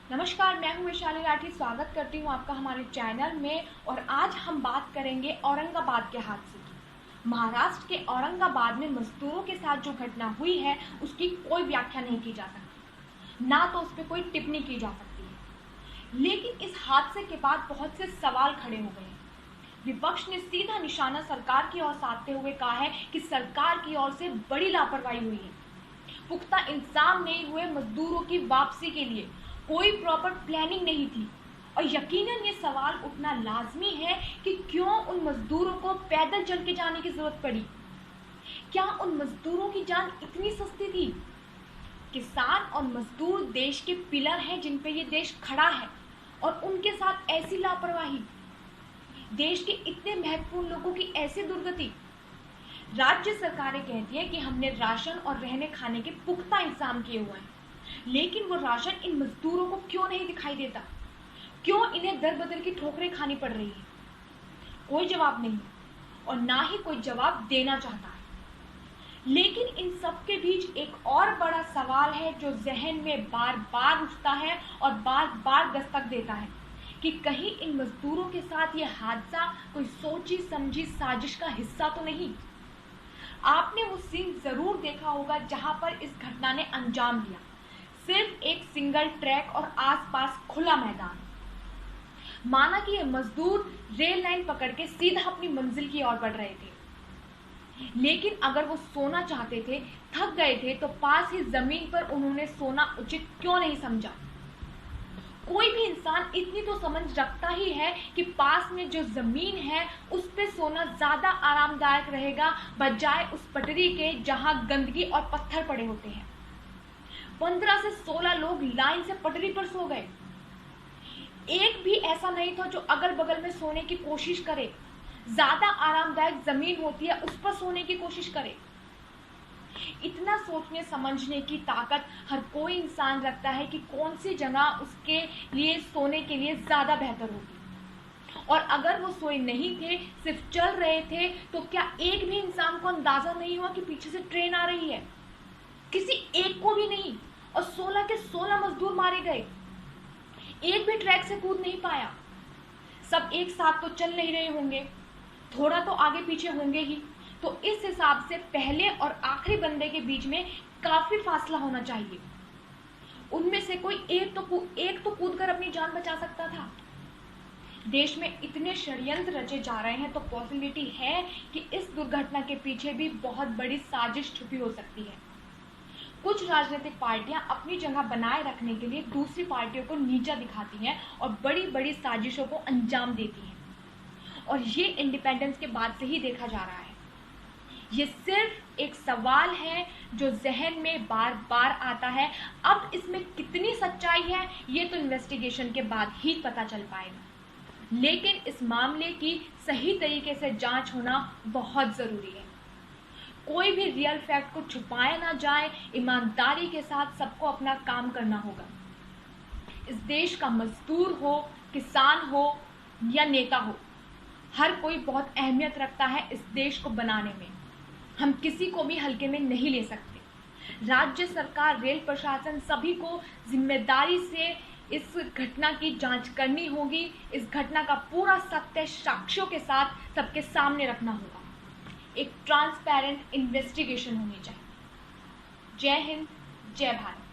नमस्कार, मैं हूँ वैशाली राठी। स्वागत करती हूँ आपका हमारे चैनल में। और आज हम बात करेंगे औरंगाबाद के हादसे की। महाराष्ट्र के औरंगाबाद में मजदूरों के साथ जो घटना हुई है उसकी कोई व्याख्या नहीं की जा सकती, ना तो उस पर कोई टिप्पणी की जा सकती है। लेकिन इस हादसे के बाद बहुत से सवाल खड़े हो गए हैं। विपक्ष ने सीधा निशाना सरकार की ओर साधते हुए कहा है कि सरकार की ओर से बड़ी लापरवाही हुई है। पुख्ता इंतजाम नहीं हुए, मजदूरों की वापसी के लिए कोई प्रॉपर प्लानिंग नहीं थी। और यकीनन ये सवाल उठना लाजमी है कि क्यों उन मजदूरों को पैदल चल के जाने की जरूरत पड़ी। क्या उन मजदूरों की जान इतनी सस्ती थी? किसान और मजदूर देश के पिलर हैं जिन पे ये देश खड़ा है, और उनके साथ ऐसी लापरवाही, देश के इतने महत्वपूर्ण लोगों की ऐसी दुर्गति। राज्य सरकारें कहती हैं कि हमने राशन और रहने खाने के पुख्ता इंतजाम किए हुए हैं, लेकिन वो राशन इन मजदूरों को क्यों नहीं दिखाई देता? क्यों इन्हें दर बदर की ठोकरें खानी पड़ रही है? कोई जवाब नहीं, और ना ही कोई जवाब देना चाहता है। लेकिन इन सब के बीच एक और बड़ा सवाल है जो जहन में बार बार उठता है और बार बार दस्तक देता है कि कहीं इन मजदूरों के साथ ये हादसा कोई सोची समझी साजिश का हिस्सा तो नहीं। आपने वो सीन जरूर देखा होगा जहां पर इस घटना ने अंजाम लिया। सिर्फ एक सिंगल ट्रैक और आसपास खुला मैदान। माना कि ये मजदूर रेल लाइन पकड़ के सीधा अपनी मंजिल की ओर बढ़ रहे थे, लेकिन अगर वो सोना चाहते थे, थक गए थे, तो पास ही जमीन पर उन्होंने सोना उचित क्यों नहीं समझा? कोई भी इंसान इतनी तो समझ रखता ही है कि पास में जो जमीन है उस पे सोना ज्यादा आरामदायक रहेगा, बजाय उस पटरी के जहां गंदगी और पत्थर पड़े होते हैं। 15 से 16 लोग लाइन से पटरी पर सो गए। एक भी ऐसा नहीं था जो अगल बगल में सोने की कोशिश करे। ज्यादा आरामदायक जमीन होती है, उस पर सोने की कोशिश करे। इतना सोचने समझने की ताकत हर कोई इंसान रखता है कि कौन सी जगह उसके लिए सोने के लिए ज्यादा बेहतर होगी। और अगर वो सोए नहीं थे, सिर्फ चल रहे थे, तो क्या एक भी इंसान को अंदाजा नहीं हुआ कि पीछे से ट्रेन आ रही है? किसी एक को भी नहीं। और 16 के 16 मजदूर मारे गए। एक भी ट्रैक से कूद नहीं पाया। सब एक साथ तो चल नहीं रहे होंगे, थोड़ा तो आगे पीछे होंगे ही। तो इस हिसाब से पहले और आखिरी बंदे के बीच में काफी फासला होना चाहिए। उनमें से कोई एक तो कूद कर अपनी जान बचा सकता था। देश में इतने षड्यंत्र रचे जा रहे हैं, तो पॉसिबिलिटी है कि इस दुर्घटना के पीछे भी बहुत बड़ी साजिश छुपी हो सकती है। कुछ राजनीतिक पार्टियां अपनी जगह बनाए रखने के लिए दूसरी पार्टियों को नीचा दिखाती हैं और बड़ी बड़ी साजिशों को अंजाम देती हैं। और ये इंडिपेंडेंस के बाद से ही देखा जा रहा है। ये सिर्फ एक सवाल है जो जहन में बार बार आता है। अब इसमें कितनी सच्चाई है ये तो इन्वेस्टिगेशन के बाद ही पता चल पाएगा, लेकिन इस मामले की सही तरीके से जांच होना बहुत जरूरी है। कोई भी रियल फैक्ट को छुपाया ना जाए। ईमानदारी के साथ सबको अपना काम करना होगा। इस देश का मजदूर हो, किसान हो या नेता हो, हर कोई बहुत अहमियत रखता है इस देश को बनाने में। हम किसी को भी हल्के में नहीं ले सकते। राज्य सरकार, रेल प्रशासन, सभी को जिम्मेदारी से इस घटना की जांच करनी होगी। इस घटना का पूरा सत्य साक्ष्यों के साथ सबके सामने रखना होगा। एक ट्रांसपेरेंट इन्वेस्टिगेशन होनी चाहिए। जय हिंद, जय भारत।